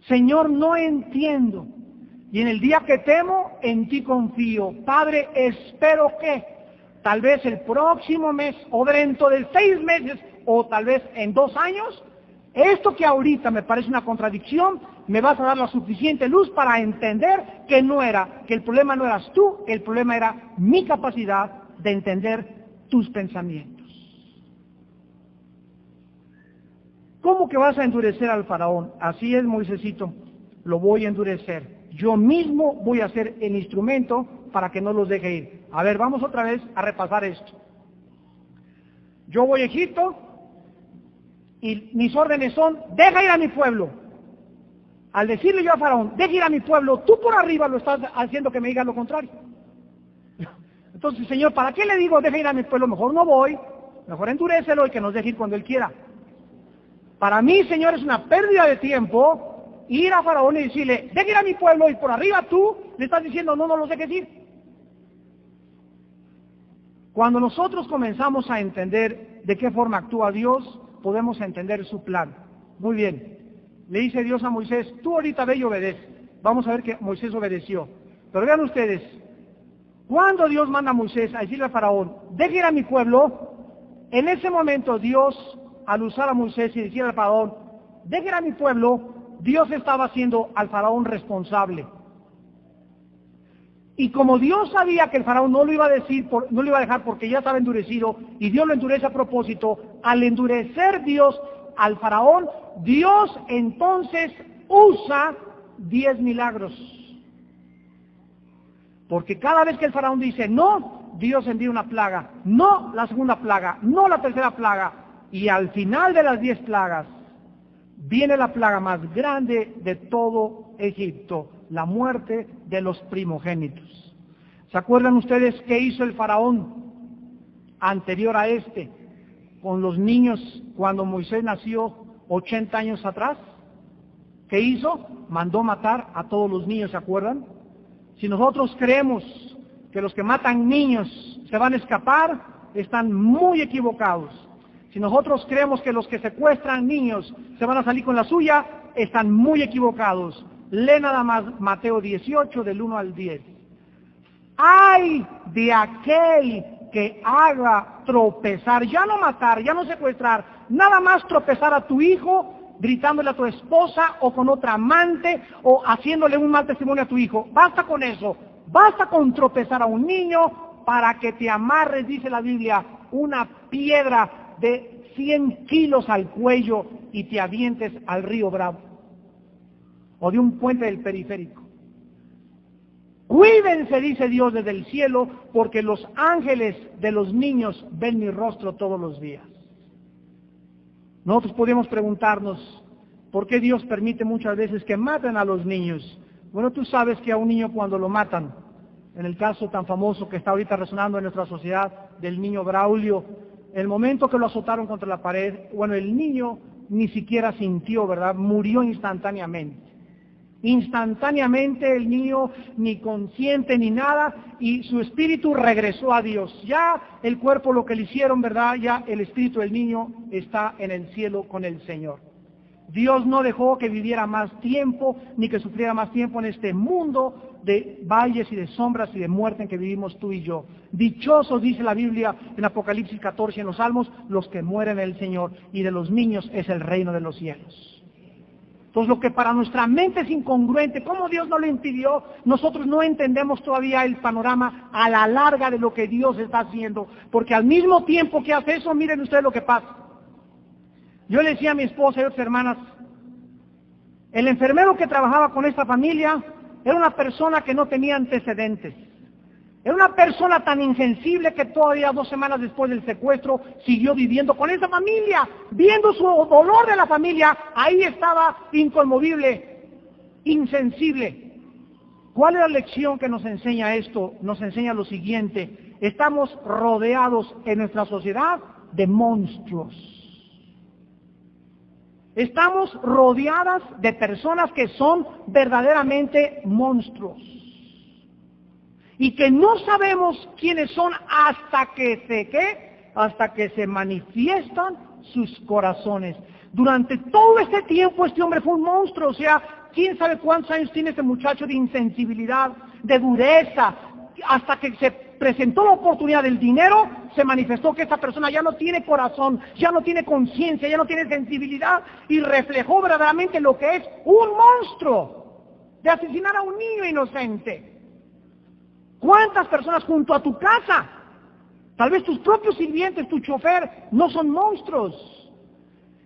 Señor, no entiendo. Y en el día que temo, en ti confío. Padre, espero que tal vez el próximo mes, o dentro de 6 meses, o tal vez en 2 años, esto que ahorita me parece una contradicción, me vas a dar la suficiente luz para entender que el problema no eras tú, el problema era mi capacidad de entender tus pensamientos. ¿Cómo que vas a endurecer al faraón? Así es, Moisésito, lo voy a endurecer. Yo mismo voy a ser el instrumento para que no los deje ir. A ver, vamos otra vez a repasar esto. Yo voy a Egipto y mis órdenes son, deja ir a mi pueblo. Al decirle yo a Faraón, deja ir a mi pueblo, tú por arriba lo estás haciendo que me digas lo contrario. Entonces, Señor, ¿para qué le digo deja ir a mi pueblo? Mejor no voy, mejor endurécelo y que nos deje ir cuando Él quiera. Para mí, Señor, es una pérdida de tiempo ir a Faraón y decirle, deja ir a mi pueblo, y por arriba tú le estás diciendo, no los dejes ir. Cuando nosotros comenzamos a entender de qué forma actúa Dios, podemos entender su plan. Muy bien. Le dice Dios a Moisés, tú ahorita ve y obedece. Vamos a ver que Moisés obedeció. Pero vean ustedes, cuando Dios manda a Moisés a decirle a Faraón, deja ir a mi pueblo, en ese momento Dios, al usar a Moisés y decirle al Faraón, deja ir a mi pueblo, Dios estaba haciendo al Faraón responsable. Y como Dios sabía que el Faraón no lo iba a dejar porque ya estaba endurecido, y Dios lo endurece a propósito, al endurecer Dios al faraón, Dios entonces usa 10 milagros. Porque cada vez que el faraón dice no, Dios envía una plaga, no la segunda plaga, no la tercera plaga, y al final de las 10 plagas viene la plaga más grande de todo Egipto, la muerte de los primogénitos. ¿Se acuerdan ustedes qué hizo el faraón anterior a este con los niños cuando Moisés nació 80 años atrás? ¿Qué hizo? Mandó matar a todos los niños, ¿se acuerdan? Si nosotros creemos que los que matan niños se van a escapar, están muy equivocados. Si nosotros creemos que los que secuestran niños se van a salir con la suya, están muy equivocados. Lee nada más Mateo 18, del 1 al 10. ¡Ay de aquel que haga tropezar, ya no matar, ya no secuestrar, nada más tropezar a tu hijo, gritándole a tu esposa o con otra amante o haciéndole un mal testimonio a tu hijo? Basta con eso, basta con tropezar a un niño para que te amarres, dice la Biblia, una piedra de 100 kilos al cuello y te avientes al río Bravo o de un puente del periférico. Cuídense, dice Dios desde el cielo, porque los ángeles de los niños ven mi rostro todos los días. Nosotros podemos preguntarnos, ¿por qué Dios permite muchas veces que maten a los niños? Bueno, tú sabes que a un niño cuando lo matan, en el caso tan famoso que está ahorita resonando en nuestra sociedad del niño Braulio, el momento que lo azotaron contra la pared, bueno, el niño ni siquiera sintió, ¿verdad? Murió instantáneamente. Instantáneamente el niño ni consciente ni nada, y su espíritu regresó a Dios. Ya el cuerpo, lo que le hicieron, ¿verdad? Ya el espíritu del niño está en el cielo con el Señor. Dios no dejó que viviera más tiempo, ni que sufriera más tiempo en este mundo de valles y de sombras y de muerte en que vivimos tú y yo. Dichosos, dice la Biblia en Apocalipsis 14, en los Salmos, los que mueren en el Señor, y de los niños es el reino de los cielos. Entonces, lo que para nuestra mente es incongruente, ¿cómo Dios no lo impidió? Nosotros no entendemos todavía el panorama a la larga de lo que Dios está haciendo, porque al mismo tiempo que hace eso, miren ustedes lo que pasa. Yo le decía a mi esposa y otras hermanas, el enfermero que trabajaba con esta familia era una persona que no tenía antecedentes. Era una persona tan insensible que todavía 2 semanas después del secuestro siguió viviendo con esa familia, viendo su dolor de la familia, ahí estaba inconmovible, insensible. ¿Cuál es la lección que nos enseña esto? Nos enseña lo siguiente: estamos rodeados en nuestra sociedad de monstruos. Estamos rodeadas de personas que son verdaderamente monstruos y que no sabemos quiénes son hasta que se manifiestan sus corazones. Durante todo este tiempo este hombre fue un monstruo, o sea, quién sabe cuántos años tiene este muchacho de insensibilidad, de dureza, hasta que se presentó la oportunidad del dinero, se manifestó que esta persona ya no tiene corazón, ya no tiene conciencia, ya no tiene sensibilidad, y reflejó verdaderamente lo que es un monstruo de asesinar a un niño inocente. ¿Cuántas personas junto a tu casa, tal vez tus propios sirvientes, tu chofer, no son monstruos?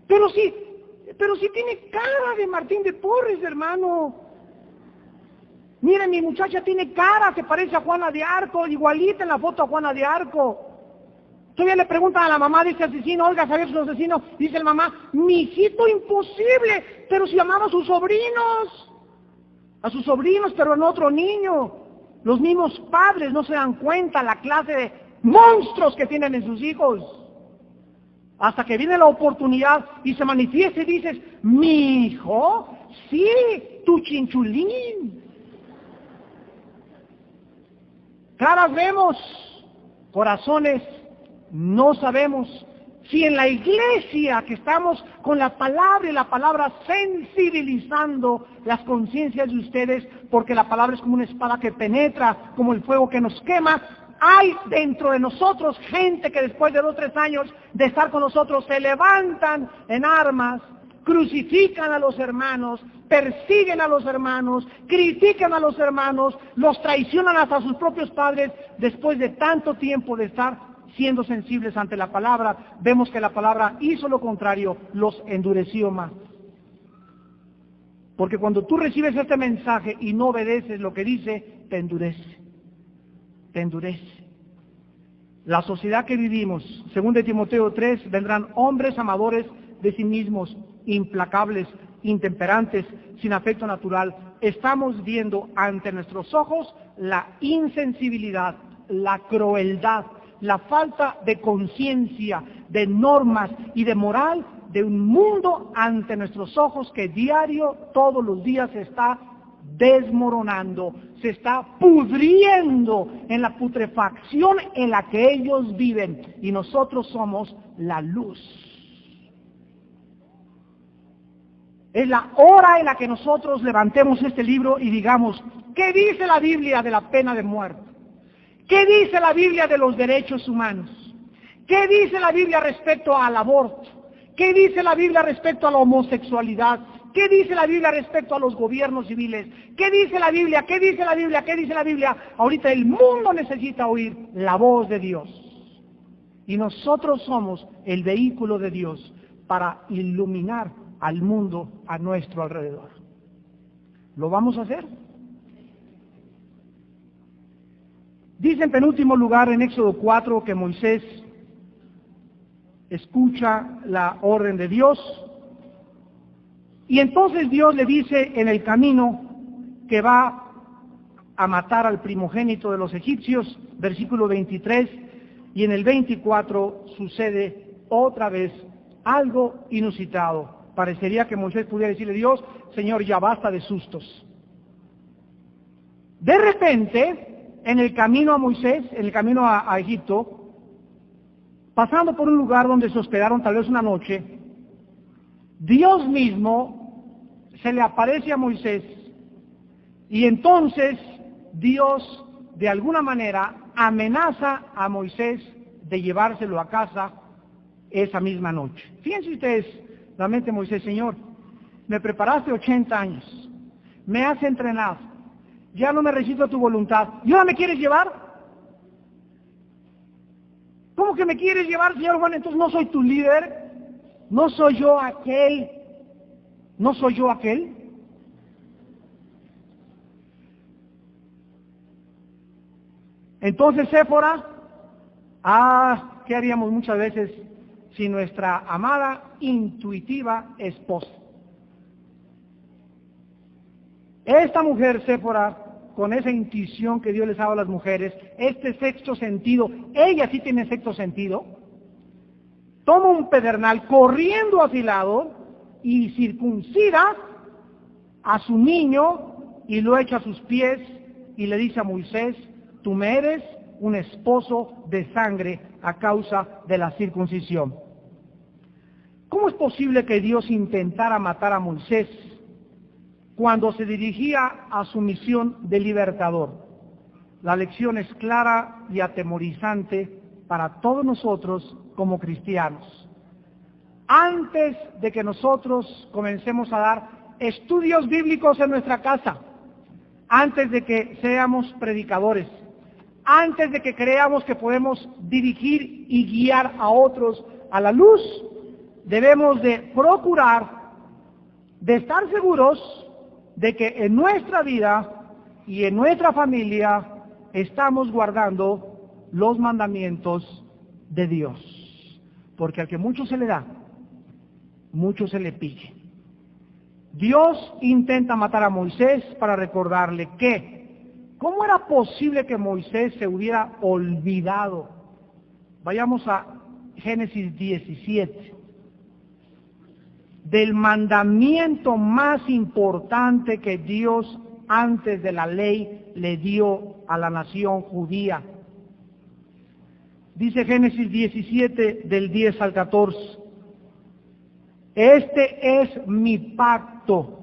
Pero sí tiene cara de Martín de Porres, hermano. Miren, mi muchacha tiene cara, se parece a Juana de Arco, igualita en la foto a Juana de Arco. Todavía le preguntan a la mamá de ese asesino, oiga, ¿sabes su asesino? Dice la mamá, mi hijito, imposible, pero si amaba a sus sobrinos, pero en otro niño. Los mismos padres no se dan cuenta la clase de monstruos que tienen en sus hijos. Hasta que viene la oportunidad y se manifiesta y dices, mi hijo, sí, tu chinchulín. Caras vemos, corazones no sabemos. Si en la iglesia que estamos con la palabra y la palabra sensibilizando las conciencias de ustedes, porque la palabra es como una espada que penetra, como el fuego que nos quema, hay dentro de nosotros gente que después de 2 o 3 años de estar con nosotros se levantan en armas, crucifican a los hermanos, persiguen a los hermanos, critican a los hermanos, los traicionan hasta sus propios padres después de tanto tiempo de estar siendo sensibles ante la palabra, vemos que la palabra hizo lo contrario, los endureció más. Porque cuando tú recibes este mensaje y no obedeces lo que dice, te endurece. Te endurece. La sociedad que vivimos, según de Timoteo 3, vendrán hombres amadores de sí mismos, implacables, intemperantes, sin afecto natural. Estamos viendo ante nuestros ojos la insensibilidad, la crueldad, la falta de conciencia, de normas y de moral de un mundo ante nuestros ojos que diario, todos los días se está desmoronando, se está pudriendo en la putrefacción en la que ellos viven, y nosotros somos la luz. Es la hora en la que nosotros levantemos este libro y digamos, ¿qué dice la Biblia de la pena de muerte? ¿Qué dice la Biblia de los derechos humanos? ¿Qué dice la Biblia respecto al aborto? ¿Qué dice la Biblia respecto a la homosexualidad? ¿Qué dice la Biblia respecto a los gobiernos civiles? ¿Qué dice la Biblia? ¿Qué dice la Biblia? ¿Qué dice la Biblia? Ahorita el mundo necesita oír la voz de Dios. Y nosotros somos el vehículo de Dios para iluminar al mundo a nuestro alrededor. ¿Lo vamos a hacer? Dice en penúltimo lugar en Éxodo 4 que Moisés escucha la orden de Dios, y entonces Dios le dice en el camino que va a matar al primogénito de los egipcios, versículo 23, y en el 24 sucede otra vez algo inusitado. Parecería que Moisés pudiera decirle a Dios, Señor, ya basta de sustos. De repente, en el camino a Moisés, en el camino a Egipto, pasando por un lugar donde se hospedaron tal vez una noche, Dios mismo se le aparece a Moisés, y entonces Dios de alguna manera amenaza a Moisés de llevárselo a casa esa misma noche. Fíjense ustedes, realmente Moisés, Señor, me preparaste 80 años, me has entrenado, ya no me resisto a tu voluntad, ¿y ahora me quieres llevar? ¿Cómo que me quieres llevar, señor Juan? Entonces no soy tu líder, no soy yo aquel, no soy yo aquel. Entonces Séfora, ¿qué haríamos muchas veces sin nuestra amada, intuitiva esposa? Esta mujer, Séfora, con esa intuición que Dios les ha dado a las mujeres, este sexto sentido, ella sí tiene sexto sentido, toma un pedernal corriendo afilado y circuncida a su niño y lo echa a sus pies y le dice a Moisés, tú me eres un esposo de sangre a causa de la circuncisión. ¿Cómo es posible que Dios intentara matar a Moisés cuando se dirigía a su misión de libertador? La lección es clara y atemorizante para todos nosotros como cristianos. Antes de que nosotros comencemos a dar estudios bíblicos en nuestra casa, antes de que seamos predicadores, antes de que creamos que podemos dirigir y guiar a otros a la luz, debemos de procurar, de estar seguros de que en nuestra vida y en nuestra familia estamos guardando los mandamientos de Dios. Porque al que mucho se le da, mucho se le pide. Dios intenta matar a Moisés para recordarle que, ¿cómo era posible que Moisés se hubiera olvidado? Vayamos a Génesis 17. Del mandamiento más importante que Dios antes de la ley le dio a la nación judía. Dice Génesis 17 del 10 al 14. Este es mi pacto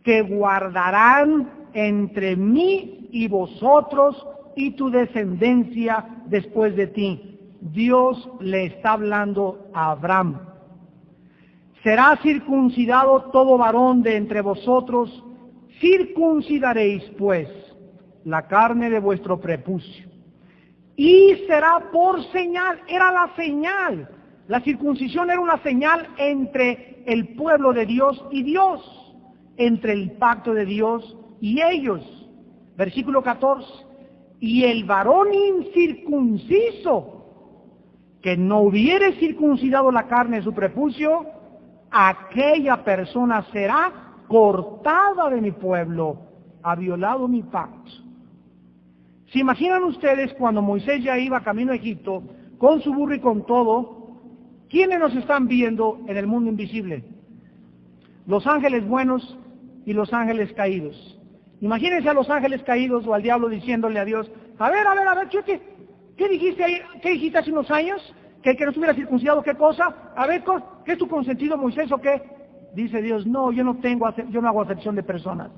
que guardarán entre mí y vosotros y tu descendencia después de ti. Dios le está hablando a Abraham. Será circuncidado todo varón de entre vosotros, circuncidaréis pues la carne de vuestro prepucio. y será por señal. Era la señal. La circuncisión era una señal entre el pueblo de Dios y Dios, entre el pacto de Dios y ellos. Versículo 14. Y el varón incircunciso, que no hubiere circuncidado la carne de su prepucio, aquella persona será cortada de mi pueblo, ha violado mi pacto. ¿Se imaginan ustedes cuando Moisés ya iba camino a Egipto, con su burro y con todo? ¿Quiénes nos están viendo en el mundo invisible? Los ángeles buenos y los ángeles caídos. Imagínense a los ángeles caídos o al diablo diciéndole a Dios, a ver, ¿qué dijiste ahí? ¿Qué dijiste hace unos años? ¿Que no estuviera circuncidado qué cosa? A ver, ¿qué es tu consentido, Moisés, o qué? Dice Dios, no, yo no hago acepción de personas.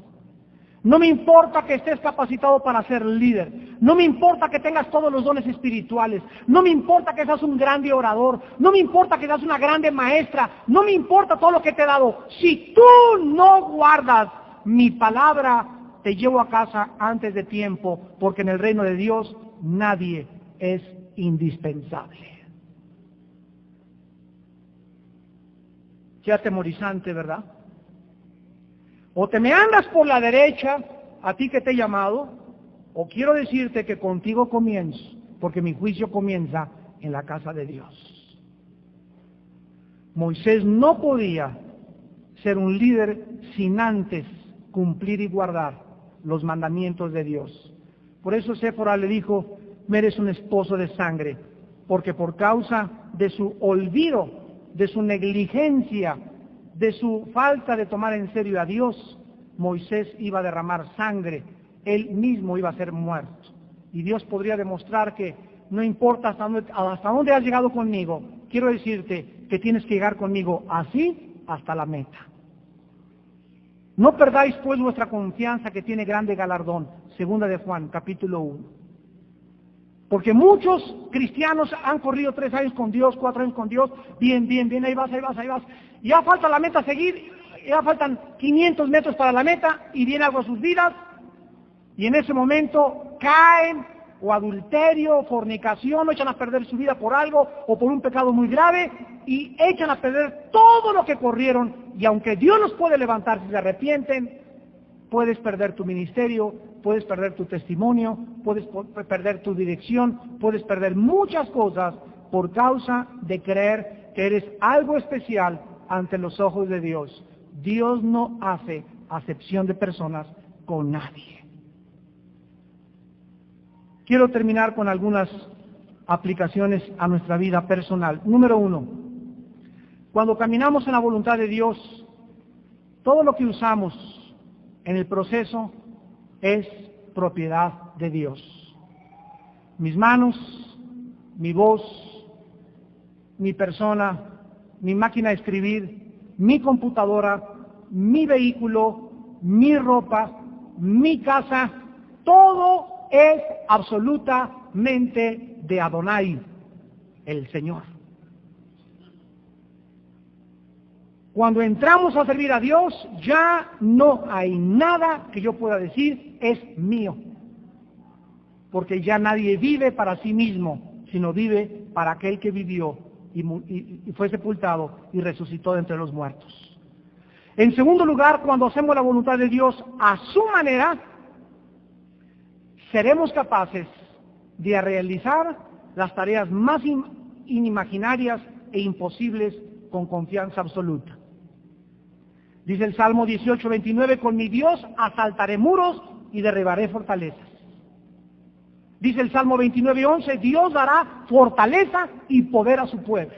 No me importa que estés capacitado para ser líder. No me importa que tengas todos los dones espirituales. No me importa que seas un grande orador. No me importa que seas una grande maestra. No me importa todo lo que te he dado. Si tú no guardas mi palabra, te llevo a casa antes de tiempo, porque en el reino de Dios nadie es indispensable. Qué atemorizante, ¿verdad? O te me andas por la derecha, a ti que te he llamado, o quiero decirte que contigo comienzo, porque mi juicio comienza en la casa de Dios. Moisés no podía ser un líder sin antes cumplir y guardar los mandamientos de Dios. Por eso Séfora le dijo, me eres un esposo de sangre, porque por causa de su olvido, de su negligencia, de su falta de tomar en serio a Dios, Moisés iba a derramar sangre, él mismo iba a ser muerto. Y Dios podría demostrar que no importa hasta dónde has llegado conmigo, quiero decirte que tienes que llegar conmigo así hasta la meta. No perdáis pues vuestra confianza, que tiene grande galardón. Segunda de Juan, capítulo 1. Porque muchos cristianos han corrido 3 años con Dios, 4 años con Dios, bien, ahí vas. Ya falta la meta a seguir, ya faltan 500 metros para la meta y viene algo a sus vidas, y en ese momento caen, o adulterio, o fornicación, o echan a perder su vida por algo, o por un pecado muy grave, y echan a perder todo lo que corrieron, y aunque Dios los puede levantar si se arrepienten, puedes perder tu ministerio, puedes perder tu testimonio, puedes perder tu dirección, puedes perder muchas cosas por causa de creer que eres algo especial ante los ojos de Dios. Dios no hace acepción de personas con nadie. Quiero terminar con algunas aplicaciones a nuestra vida personal. Número 1, cuando caminamos en la voluntad de Dios, todo lo que usamos en el proceso es propiedad de Dios. Mis manos, mi voz, mi persona, mi máquina de escribir, mi computadora, mi vehículo, mi ropa, mi casa, todo es absolutamente de Adonai, el Señor. Cuando entramos a servir a Dios, ya no hay nada que yo pueda decir es mío, porque ya nadie vive para sí mismo, sino vive para aquel que vivió y fue sepultado y resucitó de entre los muertos. En segundo lugar, cuando hacemos la voluntad de Dios a su manera, seremos capaces de realizar las tareas más inimaginarias e imposibles con confianza absoluta. Dice el Salmo 18:29, con mi Dios asaltaré muros y derribaré fortalezas. Dice el Salmo 29:11, Dios dará fortaleza y poder a su pueblo.